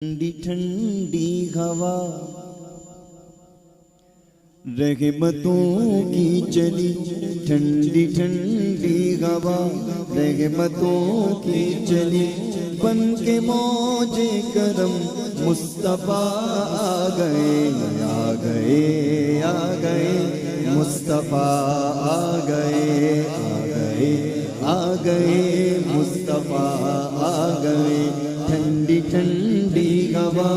ٹھنڈی ٹھنڈی ہوا رحمتوں کی چلی، ٹھنڈی ٹھنڈی ہوا رحمتوں کی چلی، بن کے موج کرم مصطفیٰ آ گئے آ گئے آ گئے، مصطفیٰ آ گئے آ گئے آ گئے، مصطفیٰ آ گئے، ٹھنڈی ٹھنڈی ہوا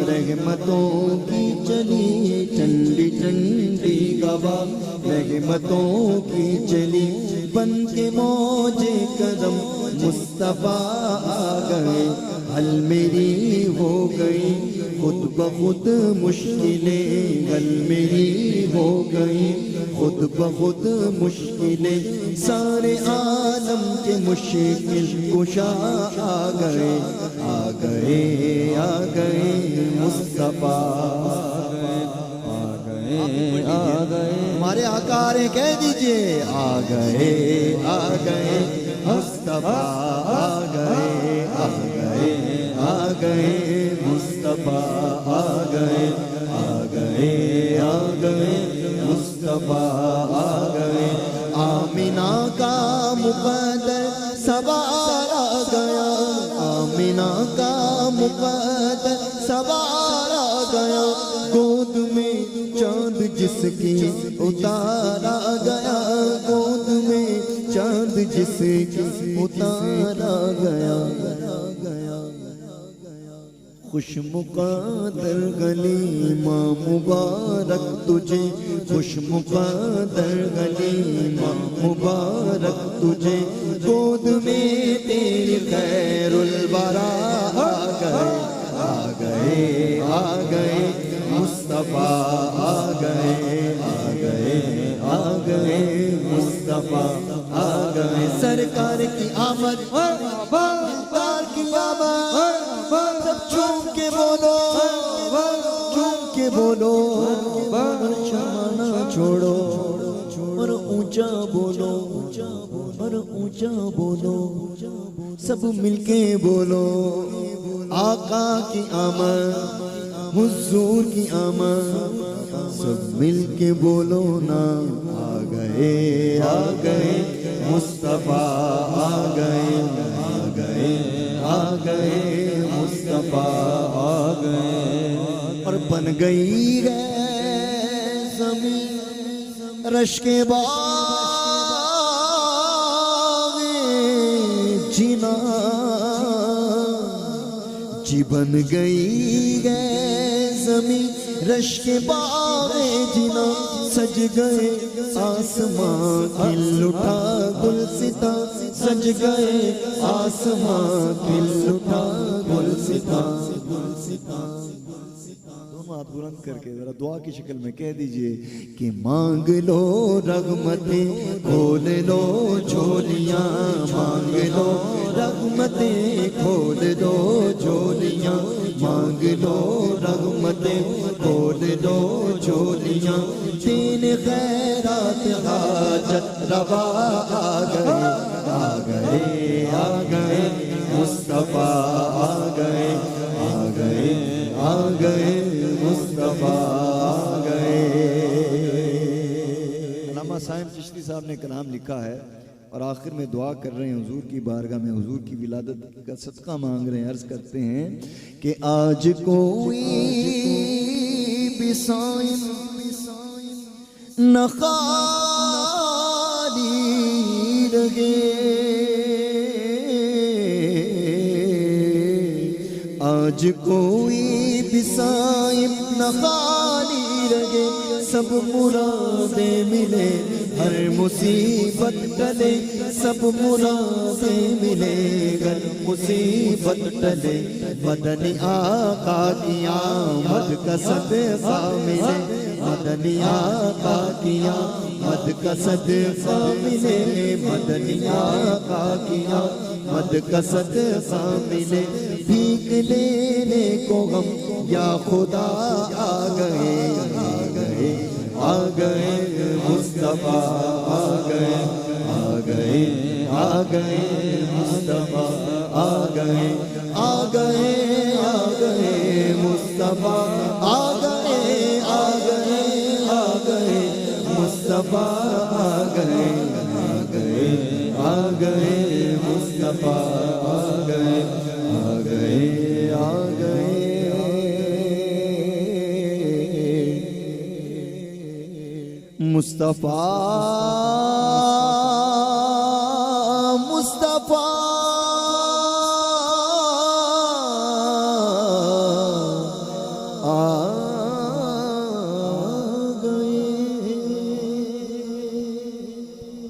رحمتوں کی چلی، ٹھنڈی ٹھنڈی ہوا رحمتوں کی چلی، بن کے موج کرم مصطفیٰ آ گئے، حل میری ہو گئی خود بخود مشکلیں، حل میری ہو گئی خود بخود مشکلیں، سارے عالم کے مشکل کشا آ گئے آ گئے آ گئے، مصطفیٰ آ گئے آ گئے، ہمارے آقا نے کہہ دیجئے آ گئے آ گئے، مصطفیٰ آ گئے آ گئے آ گئے، مصطفیٰ آ گئے آ گئے آ گئے، مصطفیٰ آ گئے، آمینہ کا مقدر سوار آ گیا، آمینہ کا مقدر سوار آ گیا، گود میں چاند جس کی اتارا گیا، گود میں چاند جس کی اتارا گیا، خوش مقدر غلیمہ مبارک تجھے، خوش مقدر غلیمہ مبارک تجھے، گود میں تیری خیر الورا آ گئے آ گئے آ گئے، مصطفیٰ آ گئے آ گئے آ گئے، مصطفیٰ آ گئے، سرکار کی آمد سرکار کی آمد، سب جھوم کے بولو جھوم کے بولو، اور شمانا چھوڑو اور اونچا بولو اور اونچا بولو، سب مل کے بولو، آقا کی آمد حضور کی آمد، سب مل کے بولو نا، آ گئے آ گئے، مصطفیٰ آ گئے آ گئے آ گئے، مصطفیٰ آ گئے، اور بن گئی ہے زمین رش کے باغ جنا، جی بن گئی ہے زمین رش کے باغ جنا، سج گئے آسمان کھل اٹھا گلستاں، سج گئے آسمان کھل اٹھا گلستاں، دونوں ہاتھ بلند کر کے ذرا دعا کی شکل میں کہہ دیجئے کہ مانگ لو رحمتیں کھول لو جھولیاں، مانگ لو رحمتیں کھول لو جھولیاں، مانگ لو رحمتیں کھول لو جھولیاں، تین خیرات حاجت روا آ گئے آ گئے آ گئے، مصطفیٰ آ گئے آ گئے آ گئے، مصطفیٰ آ گئے۔ علامہ صاحب چشتی صاحب نے کلام لکھا ہے اور آخر میں دعا کر رہے ہیں حضور کی بارگاہ میں، حضور کی ولادت کا صدقہ مانگ رہے ہیں، عرض کرتے ہیں کہ آج کوئی بھی صائم نہ خالی رہے، آج کوئی بھی صائم نہ خالی رہے، سب مرادیں ملے ہر مصیبت ٹلے، سب مرادیں ملے ہر مصیبت ٹلے، مدنی آقا کی آمد کا صدقہ ملے، مدنی آقا کی آمد کا صدقہ ملے، مدنی آقا کی آمد کا صدقہ ملے، بھیک لینے کو ہم یا خدا آ گئے آ گئے آ گئے، مصطفیٰ آ گئے آ گئے آ گئے، مصطفیٰ آ گئے آ گئے آ گئے مصطفیٰ آ گئے آ گئے آ گئے مصطفیٰ آ گئے آ گئے آ گئے مصطفیٰ آ گئے آ گئے آ گئے مصطفیٰ